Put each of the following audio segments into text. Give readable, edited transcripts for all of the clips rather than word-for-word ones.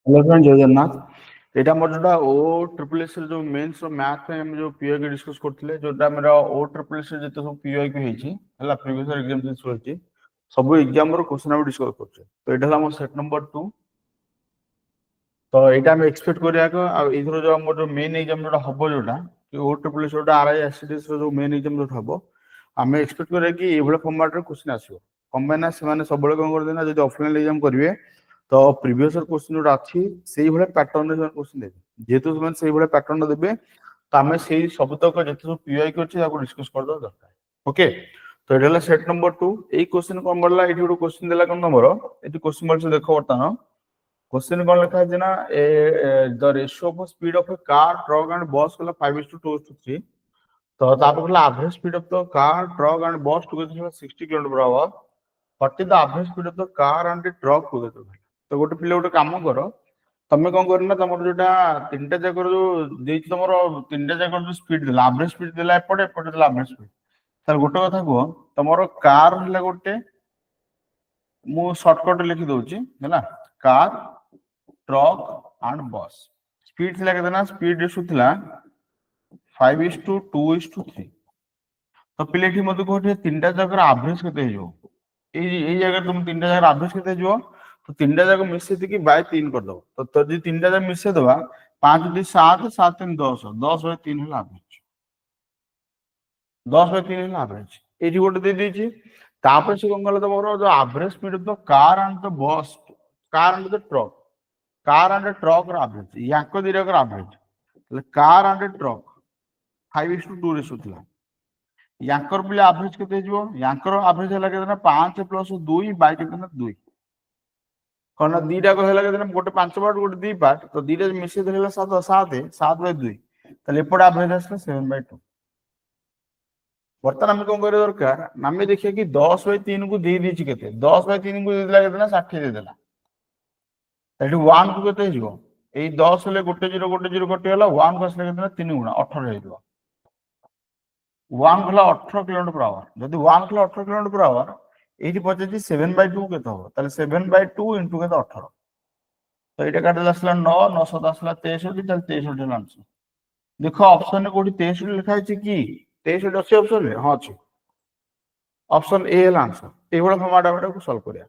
Hello friend जय जगन्नाथ। एटा मोर जोटा ओ triple S जो मेंस मैथ में हम जो पीओ के डिस्कस करथिले जोटा मेरा ओ ट्रिपल एस जते सब पीओ के हेची हला प्रीवियस ईयर एग्जाम जे होची सब एग्जाम रो क्वेश्चन हम डिस्कस करछे। तो एटा हमर सेट नंबर 2। तो एटा हम एक्सपेक्ट करिया को आ इधर जो हमर जो मेन एग्जाम जोटा हबो जोटा कि ओ ट्रिपल एस जोटा आरआई एसटीएस रो जो मेन एग्जाम जोटा हबो हम एक्सपेक्ट करिया कि एभला फॉर्मेट रो क्वेश्चन आसीबो। कंबाइन से माने सब बेले कोन कर देना जदि ऑफलाइन एग्जाम करिवे तो प्रीवियस ईयर क्वेश्चन जोटा अछि सेही भले पैटर्न रे क्वेश्चन देबे जेतु ସେମାନେ ସେही ଭଳିଆ पैटर्न देबे तो आमे सेही सब तक जते सब पीआई करछि ताको डिस्कस कर दो दरकार। ओके तो एटा सेट नंबर 2। एई क्वेश्चन कोन बडला एठी गोटे क्वेश्चन देला कोन नंबर एठी क्वेश्चन बड से देखो बर्तन क्वेश्चन कोन लिखा है ना the ratio of speed of a car truck and bus कहला 5:2:3 तो तापर कहला average speed of the car truck and bus together 60 km/h what is the average speed of the car and the truck together. तो गोटे पिले गोटे काम करो तमे कोन करना तमर जोटा तीनटा जकर जो देछि तमर तीनटा जकर जो स्पीड देला एवरेज स्पीड देला एपटे एपटे देला एवरेज स्पीड तार गोटे कथा को तमर कार हला गोटे मु शॉर्टकट लिखि दोछि हैला कार ट्रक एंड बस स्पीड थिला केतना स्पीड रेशियो थिला 5:2:3 तो पिलेठी मते कोठे तीनटा जकर एवरेज केते हो এই জায়গায় তুমি তিনটা জায়গার एवरेज केते जो तो तीनटा जाक मिसे थी कि बाय 3 कर दो तो जदि तीनटा जाक मिसे दबा 5 2 7 7 3 10 10 बाय 3 हला एवरेज 10 बाय 3 हला एवरेज एठी गोटे दे दीची तापर से कोन गला तमरो जो average speed of the car and the bus car and the truck रो एवरेज याको दिरा को एवरेज એટલે कार एंड ट्रक 5:2 रेशियो थिला याकर पिले एवरेज केते जिवो याकर एवरेज हला केतना 5 + 2 बाय केतना 2 कौन दीटा को हेला केतना गोटे 5 पार्ट गोटे 2 पार्ट तो दीटा मिसे देला 7 7 7 बाय 2 तले एपड एवरेज आसला 7/2 वर्तमान हम कोन करे दरकार नामे देखिए कि 10 बाय 3 को दे दीची केते 10 बाय 3 को देला केतना 60 दे देला एठी 1 को केते जिवो एई 10 ले गोटे 0 कटि होला 1 को आसला केतना 3 गुणा 18 हे जिवो 1 कहला 18 km/h जदि 1 कहला 18 km/h एठी पचे 7/2 केते हो ताले 7/2 इनटू केते 18 तो एटा काटे आसला 9 9 7 आसला 63 ताले 63 आंसर देखो ऑप्शन में कोठी 63 लिखा है कि 63 अछि ऑप्शन में हां अछि ऑप्शन ए है आंसर ए बडा फॉर्मेट को सॉल्व करिया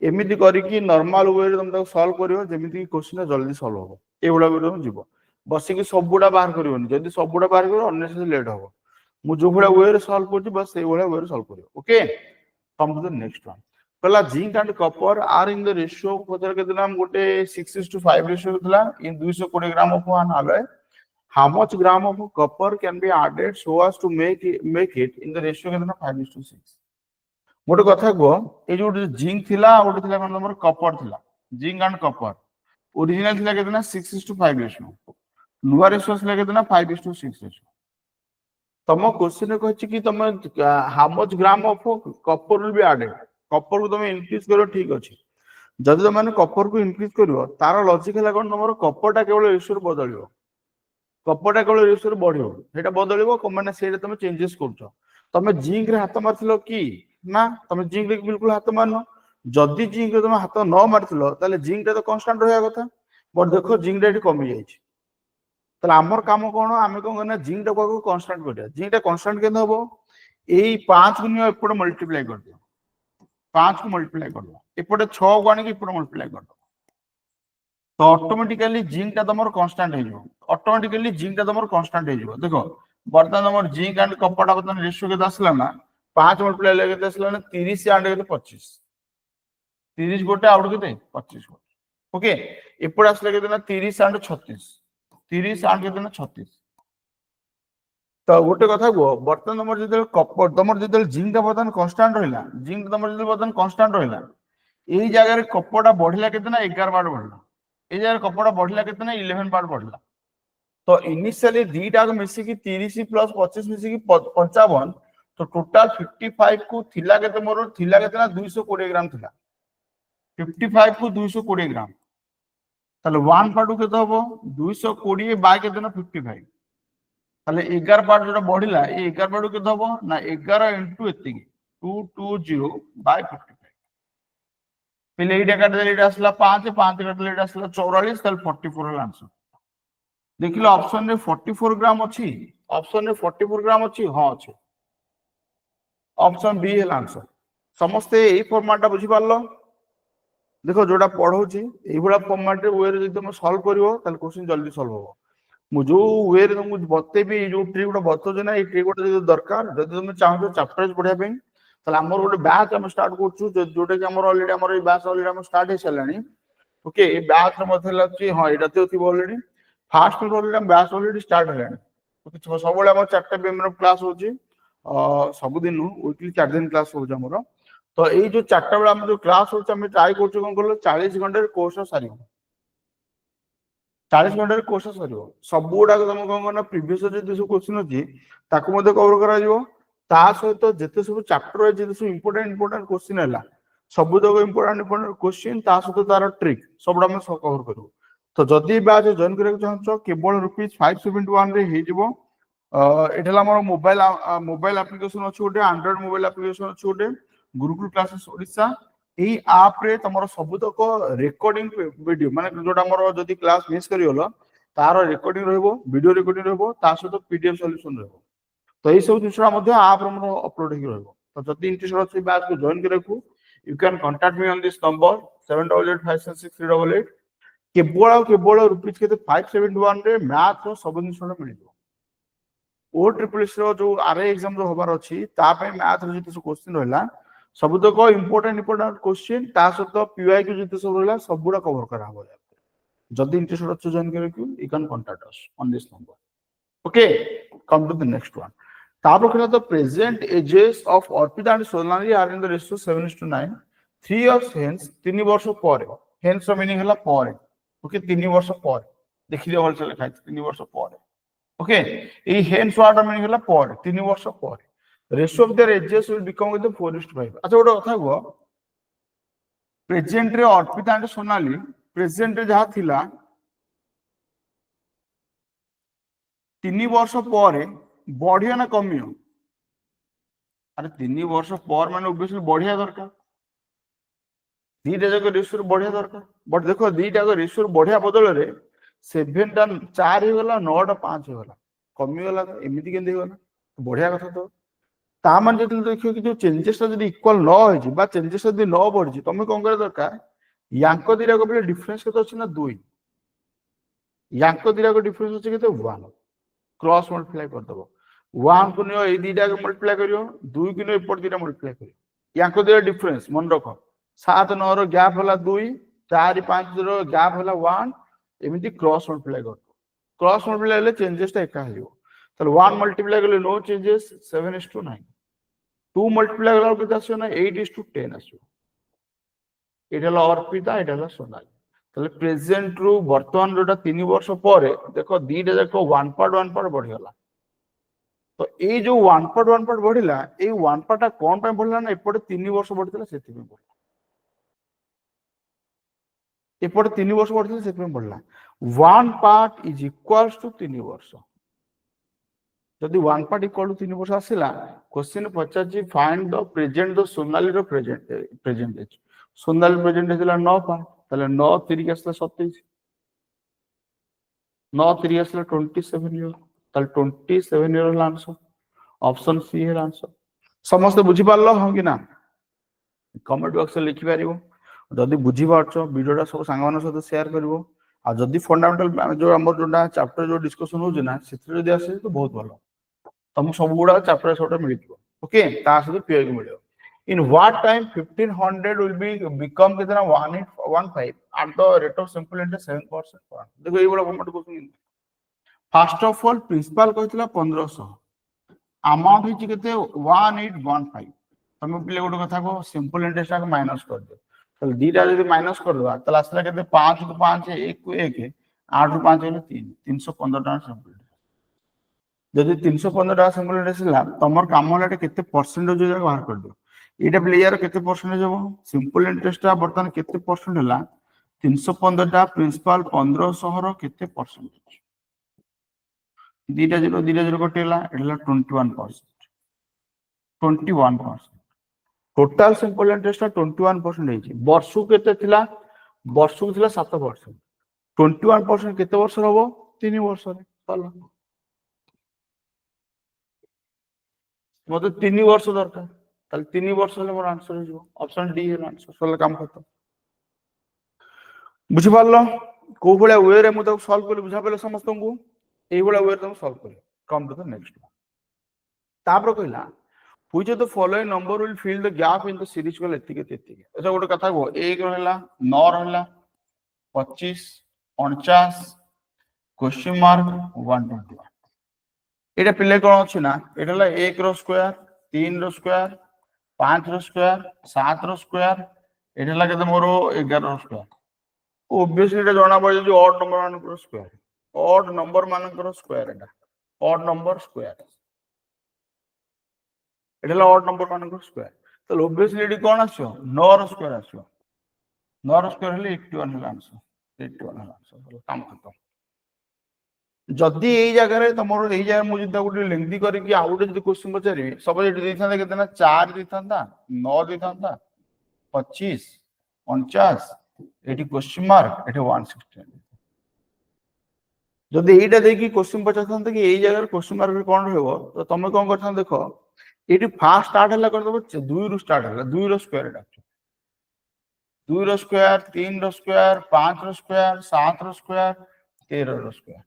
एमिति करी कि नॉर्मल वे रे तुम ताको सॉल्व करियो जेमिति क्वेश्चन जल्दी सॉल्व हो ए बडा वे तुम जीवो बसी कि सब बुडा बाहर करियोनी जदि सब बुडा बाहर करियो अननेसेसरी लेट हो मु जो बडा वे रे सॉल्व करछि बस ए बडा वे रे सॉल्व करियो okay come to the next one पहला zinc and copper are in the ratio पचर के दिना गोटे 6:5 रेशियो थिला in 220 gram of one alloy how much gram of copper can be added so as to make it in the ratio के दिना 5:6 गोटे कथा को ए जो जिंक थिला गोटे थिला कोन नंबर कॉपर थिला जिंक एंड कॉपर ओरिजिनल थिला के दिना 6:5 रेशियो नुवा रेशियो थिला के दिना 5:6 रेशियो तम क्वेश्चन कहछि कि तम how much gram of copper will be added copper को तुम इंक्रीज करो ठीक अछि जदि तुम माने कॉपर को इंक्रीज करियो तार लॉजिक हला कोन तमरो कॉपर टा केवल रेशियो बदलियो कॉपर टा केवल रेशियो बढ़ियो सेटा बदलियो को माने सेटा तुम चेंजेस करछो तुम जिंक रे हाथ मारथिलो कि ना तुम जिंक रे बिल्कुल हाथ मारनो जदि जिंक रे तुम हाथ न मारथिलो ताले जिंक टा तो कांस्टेंट रहया कथा बट देखो जिंक रे कमी जाइछि ताले हमर काम कोन आमे कोन करना जिंक टा को कांस्टेंट करिया जिंक टा कांस्टेंट केन हबो एई 5 गुणिया एपड मल्टीप्लाई कर दियो 5 को मल्टीप्लाई कर दो एपटे 6 को आनी कि एपटे मल्टीप्लाई कर दो तो ऑटोमेटिकली जिंक टा तमर कांस्टेंट हे जो ऑटोमेटिकली जिंक टा तमर कांस्टेंट हे जो देखो वर्तमान तमर जिंक एंड कॉपर टा बतन रेशियो के दसला ना 5 मल्टीप्लाई लगे दसला ना 30 एंड के 25 30 गोटे आउट के 25 गोटे ओके एपटे असले के देना 30 एंड 36 30 एंड के देना 36 तो गोटे कथा को वर्तमान तमर जदे कॉपर तमर जदे जिंक टा बतन कांस्टेंट रहिला जिंक तमर जदे बतन कांस्टेंट रहिला एई जगह रे कॉपर टा बढ़िला केतना 11 बार बढ़ला ए जगह कॉपर टा बढ़िला केतना 11 बार बढ़ला तो इनिशियली दीटा को मिसी की 30 प्लस 25 मिसी की 55 तो टोटल 55 को थिला केते मोर थिला केतना 220 ग्राम थिला 55 को 220 ग्राम ताले 1 पार्ट केते हबो 220 बाय केतना 55 ताले 11 पार्ट जोटा बढ़िला ए 11 पार्ट केते हबो ना 11 इनटू एतिकी 220 बाय 55 पहले एटा काटदेले एटा आसला 5 5 काटदेले एटा आसला 44 ताल 44 हल आंसर देखिलो ऑप्शन रे 44 ग्राम अछि ऑप्शन रे 44 ग्राम अछि हां अछि ऑप्शन बी हल आंसर समस्त एई फॉर्मेट बुझी पारलो देखो जोटा पढौची एई बडा फॉर्मेट रे वे रे जदि तुम सॉल्व करिवो ताल क्वेश्चन जल्दी सॉल्व हो मु जो वे रे तुमको बतेबी जो ट्रिक गुडा बतो जे ना ए ट्रिक गुडा जदि दरकार जदि तुम चाहो चैप्टर पढिया पे ताल हमर गोटे बैच हम स्टार्ट करछु जोटा कि हमर ऑलरेडी हमर ए बैच ऑलरेडी हम स्टार्ट हे चलानी ओके ए बैच रे मथे लागछि हां एटा तो थी ऑलरेडी फास्ट ऑलरेडी हम बैच ऑलरेडी स्टार्ट हेलानी ओके सब बेले हमर चारटा पेमेंट ऑफ क्लास होची सब दिन वीकली 4 दिन क्लास हो हमर तो एई जो चारटा बेला हम जो क्लास होची हम ट्राई करछु कोन करलो 40 घंटा रे कोर्स सारियो 40 घंटा रे कोर्स सारियो सब गुडा तुम कोन करना प्रीवियस जे सब क्वेश्चन अछि ताको मध्ये कवर करा जिवो ता सहित जेते सब चैप्टर जेते सब इंपोर्टेंट क्वेश्चन हला सब जगह इंपोर्टेंट क्वेश्चन ता सहित तार ट्रिक सब हम कवर करू तो जदि बैच जॉइन करके चाहछो केवल ₹571 रे हे जिवो एठला हमर मोबाइल एप्लीकेशन अछि ओटे एंड्रॉइड मोबाइल एप्लीकेशन अछि ओटे गुरुकुल क्लासेस ओडिसा एई ऐप रे तमरो सबुतक रेकॉर्डिंग वीडियो माने जोटा हमर जदि क्लास मिस करियोलो तार रेकॉर्डिंग रहबो वीडियो रेकॉर्डिंग रहबो ता सहित पीडीएफ सॉल्यूशन रहबो तो एई सब जिसरा मध्ये ऐप रे हमर अपलोड हे रहबो तो जदि इंटरेस्ट अछि बैच को जॉइन करके you can contact me on this number 7885763888 केवल रुपीज के 571 रे मैथ रो सब जिसरा मिल जिवो ओ ट्रिपल एस रो जो आरए एग्जाम जो होबार अछि ता पे मैथ रो जिते क्वेश्चन रहला सब तक इंपोर्टेंट क्वेश्चन ता सहित पीवाई के जिते सब रहला सब गुडा कवर करा हो जदि इंटरेस्ट अछि जॉइन करके you can contact us on this number okay come to the next one तापर कहला the present ages of Arpita and Sonali are in the ratio 7:9 3 years hence 3 वर्ष पर हेंस रो मीनिंग हला पर ओके 3 वर्ष पर देखि दे होल चले खाइ 3 वर्ष पर ओके ए हेंस वाट मीनिंग हला पर 3 वर्ष पर ratio of their edges will become with 4:5 अच्छा गोटे कथा गो प्रेजेंट रे अर्पिता एंड सोनाली प्रेजेंट रे जहा थिला 3 वर्ष पर बढ़िया ना कमियो अरे 3 वर्ष पर माने ऑब्वियसली बढ़िया दरकार दीटा जगह रेशियो बढ़िया दरकार बट देखो दीटा जगह रेशियो बढ़िया बदल रे 7 टा 4 हो गला 9 टा 5 हो गला कमी गला एमिति केंदे गला बढ़िया कथा तो ता मान जति देखियो कि जो चेंजेस जदी इक्वल न होय जी बा चेंजेस जदी न बढ़ जी तमे कोन करे दरकार यांको दीटा को डिफरेंस केते अछि ना 2 यांको दीटा को डिफरेंस अछि केते 1 क्रॉस मल्टीप्लाई कर दबो 1 को नियो ए दीटा को मल्टीप्लाई करियो 2 को नियो एपट दीटा मल्टीप्लाई करियो यांको दीटा डिफरेंस मन रखो 7 9 रो गैप होला 2 4 5 रो गैप होला 1 एमिति क्रॉस मल्टीप्लाई कर क्रॉस मल्टीप्लाई ले चेंजेस ता एका हियो तो 1 मल्टीप्लाई करले नो चेंजेस 7:9 2 मल्टीप्लाई करला केते आछो ना 8:10 आछो एटाला अर्पिता एटाला सोनाली तले प्रेजेंट रु वर्तमान जोटा 3 वर्ष पर देखो दीटा जाको 1 पार्ट बढ़ी गला तो ए जो 1 पार्ट बढ़िला ए 1 पार्ट कोन पे बढ़िला ना एपटे 3 वर्ष बढ़ितला सेति पे बढ़िला एपटे 3 वर्ष बढ़ितला सेति पे बढ़िला 1 पार्ट इज इक्वल्स टू 3 वर्ष जदि 1 पार्ट इक्वल टू 3 वर्ष आसिला क्वेश्चन पचार जी find the present the Sonali रो present age Sonali present age 9 part ताले 9 3 के आसला 27 9 3 आसला 27 ईयर ताले 27 ईयर आंसर ऑप्शन सी है आंसर समस्त बुझी पारलो हां कि ना कमेंट बॉक्स में लिखि पारिबो जदि बुझी पारछो वीडियोटा सब सांगमान सहित शेयर करिवो आ जदि फंडामेंटल जो हमर जोटा चैप्टर जो डिस्कशन हो जना सेतिर जदि आसे तो बहुत भलो तुम सब गुडा चैप्टर छोटा मिल जिवो ओके ता सहित पीआई को मिलियो in what time 1500 will be become कितना 1815 at the rate of simple interest 7% पर देखो ये बड़ा format question first of all principal कहतिला 1500 अमाउंट हिची केते 1815 तुम पिले गोटे कथा को सिंपल इंटरेस्ट का माइनस कर दे तो दीटा जदी माइनस कर दवा तला असला केते 5 को 5 1 को 1 8 को 5 हेले 3 315 टाका सिंपल जदि 315 टाका सिंपल इंटरेस्ट ला तमर काम होलाटे केते परसेंटेज जो बाहर कर दो एटा प्लेयर केते परसेंटेज हो सिंपल इंटरेस्ट बर्तमान केते परसेंट हला 315 टा प्रिंसिपल 1500 रो केते परसेंटेज दीटा जीरो कटेला एटला 21% टोटल सैंपल इंटरेस्ट 21% ହେଇଛି ବର୍ଷକୁ କେତେ ଥିଲା ବର୍ଷକୁ ଥିଲା 7%। 21% କେତେ ବର୍ଷ ହବ 3 ବର୍ଷରେ ଭଲ मते 3 वर्ष दरकार ताले 3 वर्ष हेले मोर आंसर हो ऑप्शन डी है आंसर सले काम खत्म बुझि पारलो को भले वे रे मु तो सॉल्व कर बुझा पेले समस्त को एई भले वे तुम सॉल्व कर कम टू द नेक्स्ट तापर कहला which of the following number will fill the gap in the series को एतिके एतिके अच्छा गोटे कथा को 1 रहला 9 रहला 25 49 क्वेश्चन मार्क 121 एटा पिले कोन अछि ना एटाला 1 रो स्क्वायर 3 रो स्क्वायर 5 रो स्क्वायर 7 रो स्क्वायर एटाला केते मोरो 11 रो स्क्वायर ऑब्वियसली एटा जणा पड़ जे ऑड नंबर मानकर स्क्वायर ऑड नंबर मानकर स्क्वायर एटा ऑड नंबर स्क्वायर एटाला ऑड नंबर मानकर स्क्वायर तो ऑब्वियसली एटी कोन आछो 9 रो स्क्वायर आछो 9 रो स्क्वायर हेले 81 हेला आंसर 81 हेला आंसर काम खत्म जदि एई जगह रे तमरो एई जगह मु जिता गुटे लेंथी करी कि आउटे जदि क्वेश्चन पचारि सब एटी देथांदा केतना 4 देथांदा 9 देथांदा 25 49 एटी क्वेश्चन मार्क एटी 160 जदि एईटा देखि क्वेश्चन पचाथांदा कि एई जगह क्वेश्चन मार्क कोन रहबो तो तमे कोन करथां देखो एटी फास्ट स्टार्ट हला कर दबो 2 रो स्टार्ट हला 2 रो स्क्वायर एटा 2 रो स्क्वायर 3 रो स्क्वायर 5 रो स्क्वायर 7 रो स्क्वायर 13 रो स्क्वायर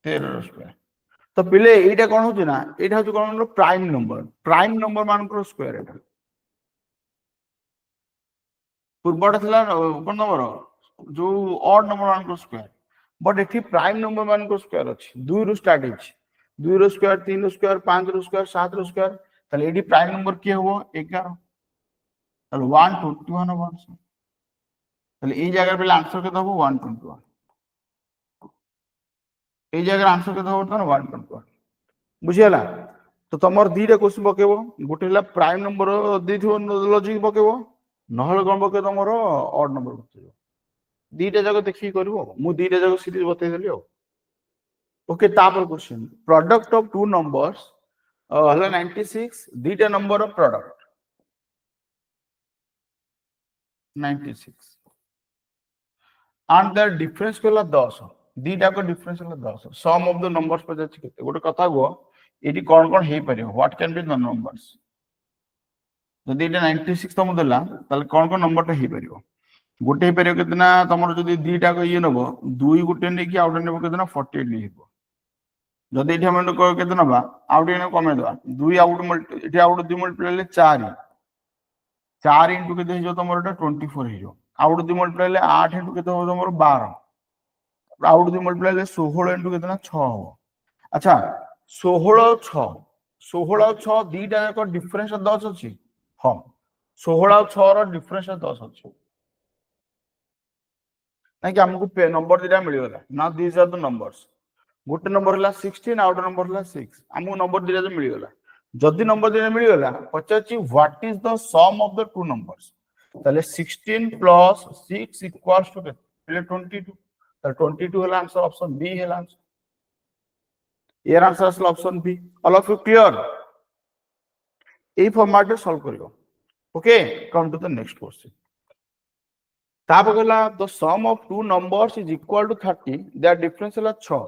13 रो स्क्वायर तो पिले एटा कोन होची ना एटा होची कोन प्राइम नंबर मानकर स्क्वायर एटा पूर्वटा थिला कोन नंबर जो ऑड नंबर मानकर स्क्वायर बट एठी प्राइम नंबर मानकर स्क्वायर अछि 2 रो स्टार्ट अछि 2 रो स्क्वायर 3 रो स्क्वायर 5 रो स्क्वायर 7 रो स्क्वायर ताले एडी प्राइम नंबर के हो 11 ताले 121 हो आंसर ताले ए जगह पे आंसर के दबो 121 ए जगह आंसर के दबो तो 121 बुझियला तो तमर दीटा क्वेश्चन पकेबो गोटे हला प्राइम नंबर देथिबो लॉजिक पकेबो नहले कोन पके तमर ऑड नंबर पकेबो दीटा जगह देखि करबो मु दीटा जगह सीरीज बतै देली हो ओके तापर question product of two numbers हला 96 दीटा number of product 96 and their difference कोला 10 दीटा को डिफरेंस हला 10 सम ऑफ द नंबर्स पर जाछि केते गोटे कथा गो एटी कोन कोन हे परियो what can be the numbers जदि एटा 96 तम देला ताले कोन कोन नंबर ता हे परियो गोटे हे परियो केतना तमर जदि दीटा को ये नबो दुई गोटे ने कि आउट नेबो केतना 48 ने हेबो जदि एठी हम को केतना बा आउट ने कमे दवा दुई आउट मल्टी एठी आउट दि मल्टीप्लाई ले 4 4 इनटू केते हे जो तमर एटा 24 हे जो आउट दि मल्टीप्लाई ले 8 इनटू केते हो तमर 12 आउट दि मल्टीप्लाई ले 16 इनटू केतना 6 हो अच्छा 16 6 16 6 दीटा को डिफरेंस 10 अछि हां 16 6 रो डिफरेंस 10 अछि ना कि हमको पे नंबर दीटा मिल गला ना दीस आर द नंबर्स गोटे नंबर हला 16 आउट नंबर हला 6 हमको नंबर दीटा मिल गला जदि नंबर दीटा मिल गला पचाची what is the sum of the two numbers ताले 16 प्लस 6 इक्वल्स टू केते 22 तो 22 हला आंसर ऑप्शन बी हला आंसर यर आंसर असल option B all of you clear a format में सॉल्व करियो okay come to the next question ताप गला the sum of two numbers is equal to 30 their difference हला 6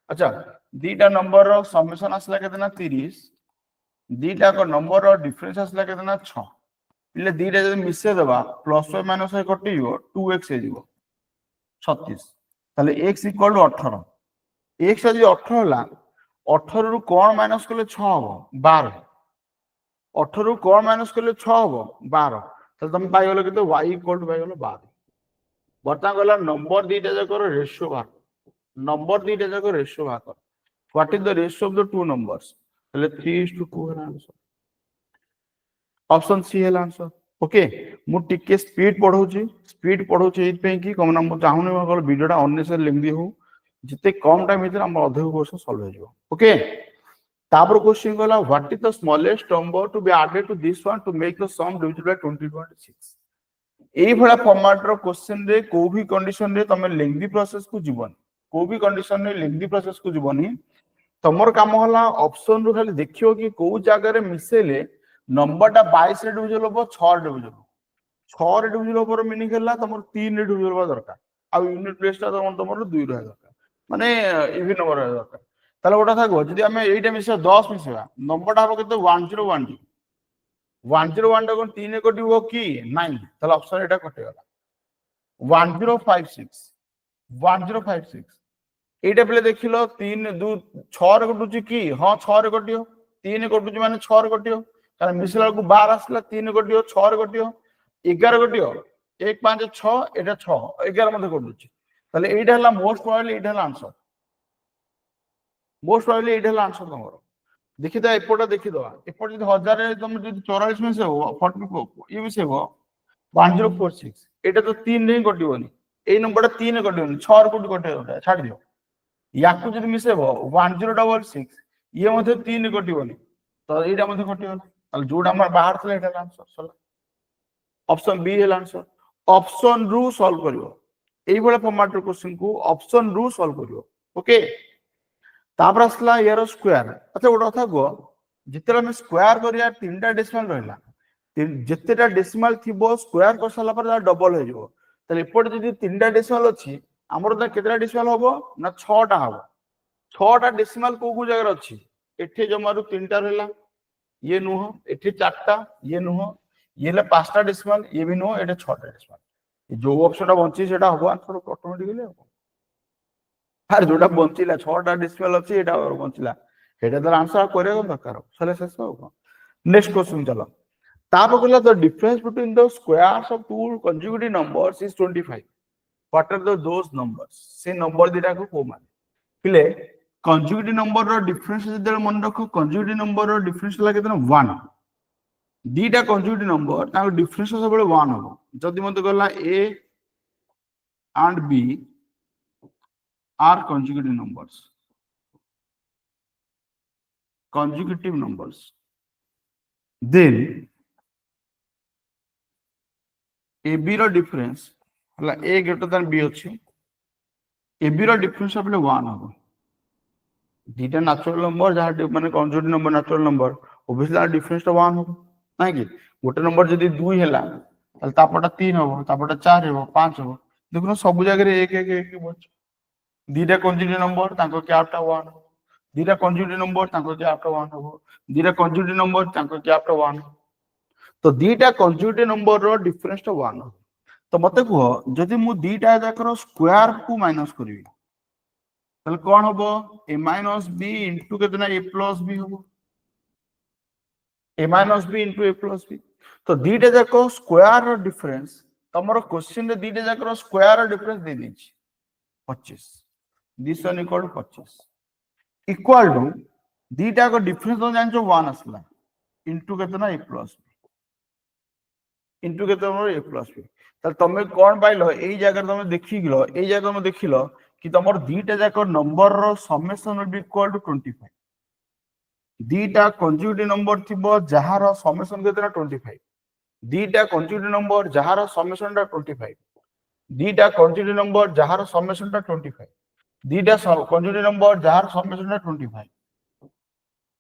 अच्छा दीटा नंबर रो समेशन असला केतना 30 दीटा को नंबर रो डिफरेंस असला केतना 6 इले दीटा जदि मिसे देबा प्लस y माइनस y कटि जो 2x हे जीवो 36 ताले x इक्वल टू 18 x जदि 18 होला 18 रु कोन माइनस करले 6 हो 12 18 रु कोन माइनस करले 6 हो 12 तो तुम पाई गेलो कि y इक्वल टू पाई गेलो 12 बर्ता गला नंबर दीटा जकर रेशियो भाग नंबर दीटा जकर रेशियो भाग what is the ratio of the two numbers तले 3:2 है आंसर ऑप्शन सी है आंसर ओके मु टिके स्पीड पढौची एत पे कि कम नंबर चाहूनी मगर वीडियोटा अननेसेसरी लेंदी हो जिते कम टाइम भीतर हम अधिक क्वेश्चन सॉल्व हो जाओ ओके तापर क्वेश्चन गला what is the smallest number to be added to this one to make the sum divisible by 2026 एई भला फॉर्मेट रो क्वेश्चन रे को भी कंडीशन रे तमे लेंदी प्रोसेस को जीवन को भी कंडीशन रे लेंदी प्रोसेस को जीवनी तमर काम होला ऑप्शन रो खाली देखियो कि को जगह रे मिसेले नंबरटा 22 रे डिविजन होबो 6 रे डिविजन 6 रे डिविजन होबो मीनिंग हैला तमर 3 रे डिविजन होबा दरकार आ यूनिट प्लेसटा तमर 2 रहे दरकार माने इवन नंबर रहे दरकार ताले गोटा थागो जदि हमें एइटा मिसे 10 मिसेबा नंबरटा हबो केते 1012 101 टा कोन 3 कटिबो कि नहीं ताले ऑप्शन एटा कटि गला 1056 1056 एटा पले देखिलो 3 2 6 रे कटुची कि हां 6 रे कटियो 3 कटुची माने 6 रे कटियो कारण मिसला को 12 आसला 3 कटियो 6 रे कटियो 11 कटियो 1 5 6 एटा 6 11 मध्ये कटुची ताले एटा हला मोस्ट प्रोबेबली एटा हला आंसर मोस्ट प्रोबेबली एटा हला आंसर तमरो देखि त एपोटा देखि दवा एपोट जदि 1000 रे तुम जदि 44 में से हो 40 ये भी से हो 1046 एटा तो 3 नहीं कटिबोनी ए नंबरटा 3 कटिबोनी 6 रे कोटी कटे छाड़ दियो याकू जदि मिसेबो 1066 ये मध्ये 3 कटिबोनी तो एटा मध्ये कटिबोनी ताले जोडा हमर बाहर थले एटा आंसर सला ऑप्शन बी है आंसर ऑप्शन रु सॉल्व करियो एई भले फॉर्मेट रो क्वेश्चन को ऑप्शन रु सॉल्व करियो ओके तापर असला यार स्क्वायर अच्छा गोटा कथा गो जितेला हम स्क्वायर करिया तीनटा डेसिमल रहला जितेटा डेसिमल थिबो स्क्वायर कर साला पर डबल हो जिवो तले एपोट जदि तीनटा डेसिमल अछि हमर त केतरा डेसिमल होबो ना 6 टा होबो 6 टा डेसिमल को जगह अछि एठे जमारु तीनटा रहला ये नुह एठे चारटा ये नुह ये ले 5टा डेसिमल ये भी नुह एठे 6टा डेसिमल जो ऑप्शनटा बंची सेटा होबो आंसर ऑटोमेटिकली होबो अरे जोटा बंचिला 6टा डेसिमल अछि एटा और बंचिला एटा तर आंसर करे दरकार सले शेष हो नेक्स्ट क्वेश्चन चलो ताप कहला the difference between the squares of two consecutive numbers is 25 what are the those numbers से नंबर दिटा को को मान पिले कंजुगेटिव नंबर रो डिफरेंस जदे मन रखो कंजुगेटिव नंबर रो डिफरेंस लागे त 1 दीटा कंजुगेटिव नंबर ता डिफरेंस सब 1 हो जदि मते कहला a and b are consecutive numbers then ab row difference हला a ग्रेटर देन b अछि ab रो डिफरेंस अपने 1 हो दीटा नेचुरल नंबर जहा माने conjugative number natural number obviously difference तो 1 हो नाही कि गोटे नंबर जदी 2 हैला तल तापटा 3 हो तापटा 4 हो 5 हो देखो सब जगह 1 1 1 बच दीटा कंजुगेटिव नंबर ताको कैपटा 1 दीटा कंजुगेटिव नंबर ताको कैपटा 1 हो दीटा कंजुगेटिव नंबर ताको कैपटा 1 तो दीटा कंजुगेटिव नंबर रो डिफरेंस तो 1 हो तो मते कहो जदी मु दीटा जाकर स्क्वायर को माइनस करबी तले कोन होबो a minus b into केतना a plus b होबो a minus b into a plus b तो दीटा जाको स्क्वायर रो डिफरेंस तमरो क्वेश्चन रे दीटा जाकर स्क्वायर रो डिफरेंस दे दिछि 25 this one equal to 25 equal to दीटा को डिफरेंस तो जानछो 1 असला into केतना a plus b into केतना a plus b त तमे कोन पाइलो एई जगह तमे देखि गेलो एई जगह में देखिलो कि तमर दीटा जाको नंबर रो summation will be equal to 25 दीटा कंजुगेटिव नंबर थिबो जहार समेशन केतना 25 दीटा कंजुगेटिव नंबर जहार समेशन टा 25 दीटा कंजुगेटिव नंबर जहार समेशन टा 25 दीटा कंजुगेटिव नंबर जहार समेशन टा 25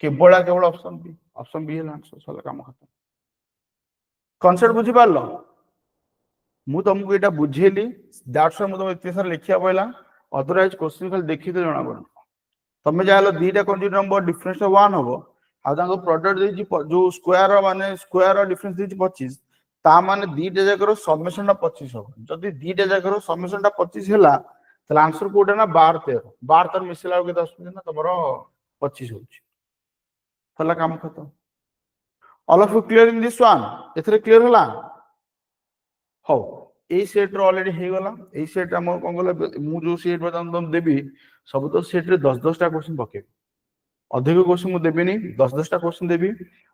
केवल ऑप्शन बी है आंसर सला काम खत्म कांसेप्ट बुझी पारलो मु तुमको एटा बुझेली दैट्स व्हाई मु तुम इतने सारा लिखिया पइला अदरवाइज क्वेश्चन खाली देखि तो जणा पड़ो तमे जालो दीटा कंजुगेटिव नंबर डिफरेंस 1 होबो आ ताको प्रोडक्ट देछि जो स्क्वायर माने स्क्वायर डिफरेंस देछि 25 ता माने दीटा जाकर समेशन टा 25 होबो जदी दीटा जाकर समेशन टा 25 हैला तले आंसर कोडा ना 12 13 12 तर मिसला के 10 ना तमरो 25 होछि तला काम खत्म all of you clear in this one एथरे क्लियर होला हो ए सेट रो ऑलरेडी हे गला ए सेट हम कोन गला मु जो सेट बतन तुम देबी सब तो सेट रे 10 10 टा क्वेश्चन पके अधिक क्वेश्चन मु देबी नहीं 10 10 टा क्वेश्चन देबी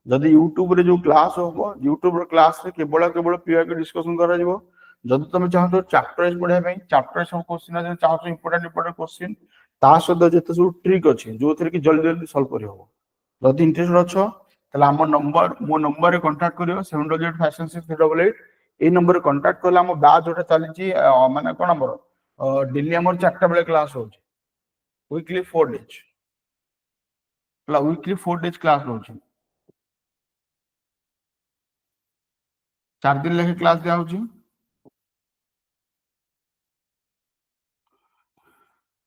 जदी YouTube रे जो क्लास होबो YouTube रो क्लास रे केवल पीआर के डिस्कशन करा जिवो जदी तुम चाहो तो चैप्टर वाइज पढे भाई चैप्टर सब क्वेश्चन आ चाहो तो इंपोर्टेंट क्वेश्चन ता सद जते सब ट्रिक अछि जो थरे कि जल्दी जल्दी सॉल्व करि होबो जदी इंटरेस्ट अछो तले हमर नंबर मो नंबर रे कांटेक्ट करियो 70856388 ए नंबर कांटेक्ट करला हम बैच जोटा चली माने कोन हमर डेली हमर 4टा बेले क्लास हो वीकली 4 डेज ला वीकली 4 डेज क्लास हो 4 दिन लेखे क्लास दिया होची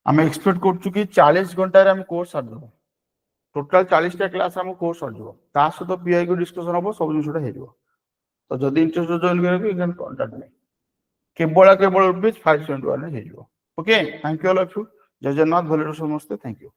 हम एक्सपेक्ट करछु कि 40 घंटा रे हम कोर्स सार दो टोटल 40 टा क्लास हम कोर्स सार दिबो ता सहित पीआई को डिस्कशन हबो सब जिनिसटा हे दिबो तो जदि इंटरेस्ट जॉइन करबी कैन कांटेक्ट मी केवल रुपीज 521 हे दिबो okay thank you all of you जय जगन्नाथ भले समस्ते थैंक यू